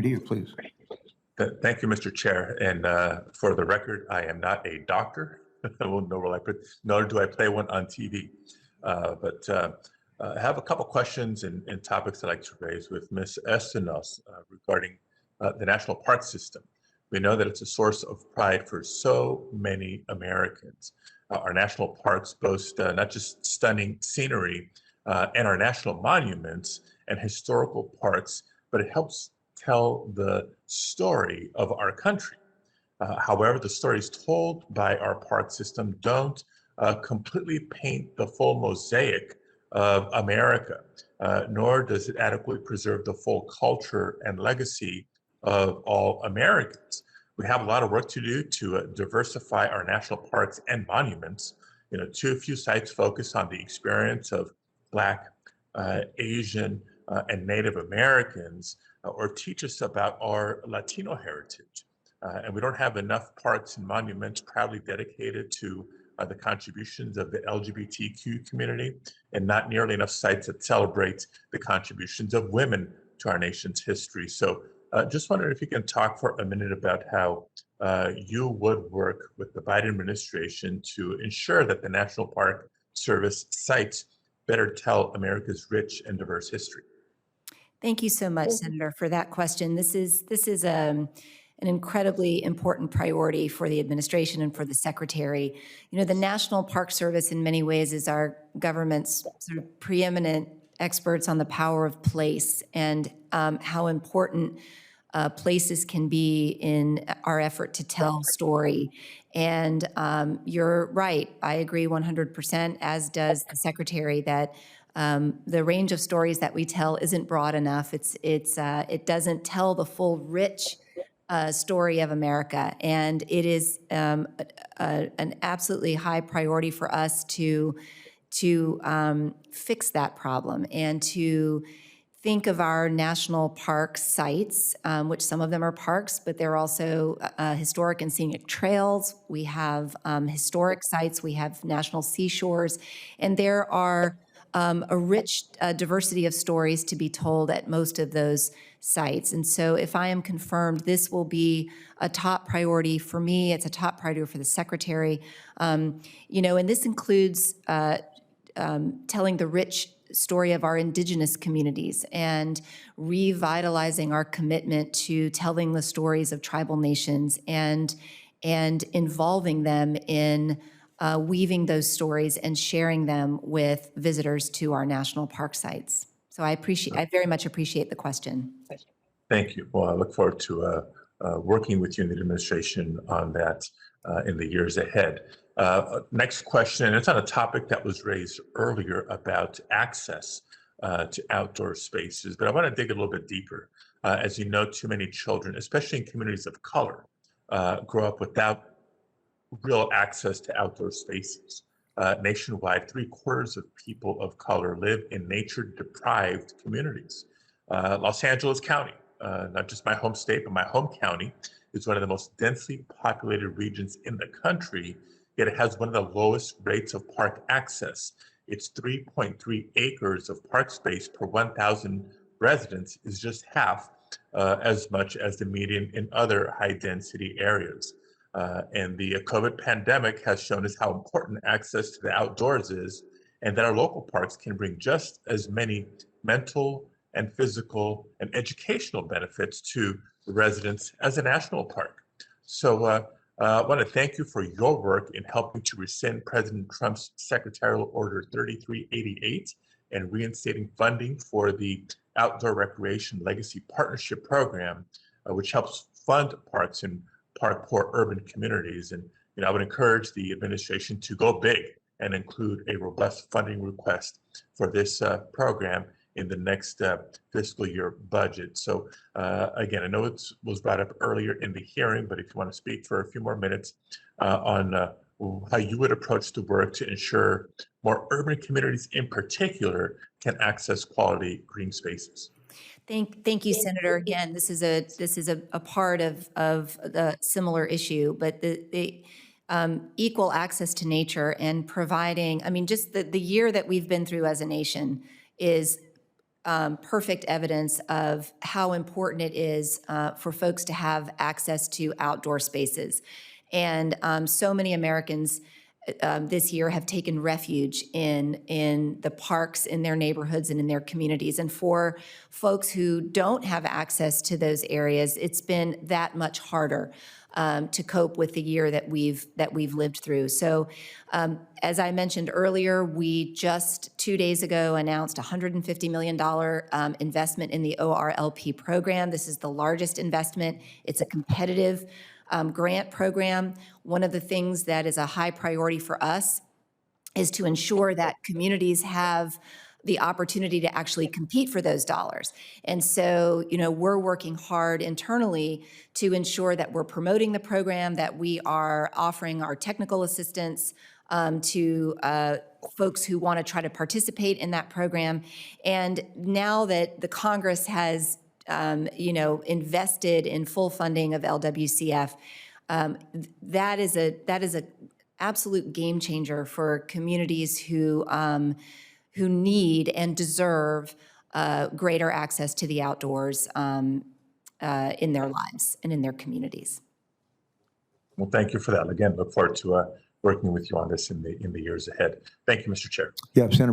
to you, please. Thank you, Mr. Chair. And for the record, I am not a doctor, nor do I play one on TV. I have a couple questions and topics I'd like to raise with Ms. Estenos regarding the National Park System. We know that it's a source of pride for so many Americans. Our national parks boast not just stunning scenery and our national monuments and historical parks, but it helps tell the story of our country. However, the stories told by our park system don't completely paint the full mosaic of America, nor does it adequately preserve the full culture and legacy of all Americans. We have a lot of work to do to diversify our national parks and monuments. Too few sites focus on the experience of Black, Asian, and Native Americans, or teach us about our Latino heritage. And we don't have enough parks and monuments proudly dedicated to the contributions of the LGBTQ community, and not nearly enough sites that celebrate the contributions of women to our nation's history. So just wondering if you can talk for a minute about how you would work with the Biden administration to ensure that the National Park Service sites better tell America's rich and diverse history. Thank you so much, Senator, for that question. This is an incredibly important priority for the administration and for the secretary. The National Park Service in many ways is our government's sort of preeminent experts on the power of place and how important places can be in our effort to tell story. And you're right, I agree 100%, as does the secretary, that the range of stories that we tell isn't broad enough. It doesn't tell the full rich story of America, and it is an absolutely high priority for us to fix that problem and to think of our national park sites, which some of them are parks, but they're also historic and scenic trails. We have historic sites, we have national seashores, and there are a rich diversity of stories to be told at most of those sites. And so if I am confirmed, this will be a top priority for me. It's a top priority for the secretary. And this includes telling the rich story of our indigenous communities and revitalizing our commitment to telling the stories of tribal nations and involving them in weaving those stories and sharing them with visitors to our national park sites. So I very much appreciate the question. Thank you. Well, I look forward to working with you in the administration on that in the years ahead. Next question, and it's on a topic that was raised earlier about access to outdoor spaces, but I want to dig a little bit deeper. As you know, too many children, especially in communities of color, grow up without real access to outdoor spaces. Nationwide, 3/4 of people of color live in nature-deprived communities. Los Angeles County, not just my home state, but my home county, is one of the most densely populated regions in the country, yet it has one of the lowest rates of park access. Its 3.3 acres of park space per 1,000 residents is just half as much as the median in other high-density areas. And the COVID pandemic has shown us how important access to the outdoors is, and that our local parks can bring just as many mental and physical and educational benefits to the residents as a national park. So I want to thank you for your work in helping to rescind President Trump's Secretarial Order 3388 and reinstating funding for the Outdoor Recreation Legacy Partnership Program, which helps fund parks in park-poor urban communities. And I would encourage the administration to go big and include a robust funding request for this program in the next fiscal year budget. So again, I know it was brought up earlier in the hearing, but if you want to speak for a few more minutes on how you would approach the work to ensure more urban communities in particular can access quality green spaces. Thank you, Senator. Again, this is a part of the similar issue, but the equal access to nature and providing, just the year that we've been through as a nation is perfect evidence of how important it is for folks to have access to outdoor spaces. And so many Americans this year have taken refuge in the parks in their neighborhoods and in their communities. And for folks who don't have access to those areas, it's been that much harder to cope with the year that we've lived through. So, as I mentioned earlier, we just 2 days ago announced a $150 million investment in the ORLP program. This is the largest investment. It's a competitive grant program. One of the things that is a high priority for us is to ensure that communities have the opportunity to actually compete for those dollars. And so, we're working hard internally to ensure that we're promoting the program, that we are offering our technical assistance to folks who want to try to participate in that program. And now that the Congress has invested in full funding of LWCF, that is a absolute game changer for communities who need and deserve greater access to the outdoors in their lives and in their communities. Well, thank you for that. Again, look forward to working with you on this in the years ahead. Thank you, Mr. Chair. Yeah, Senator.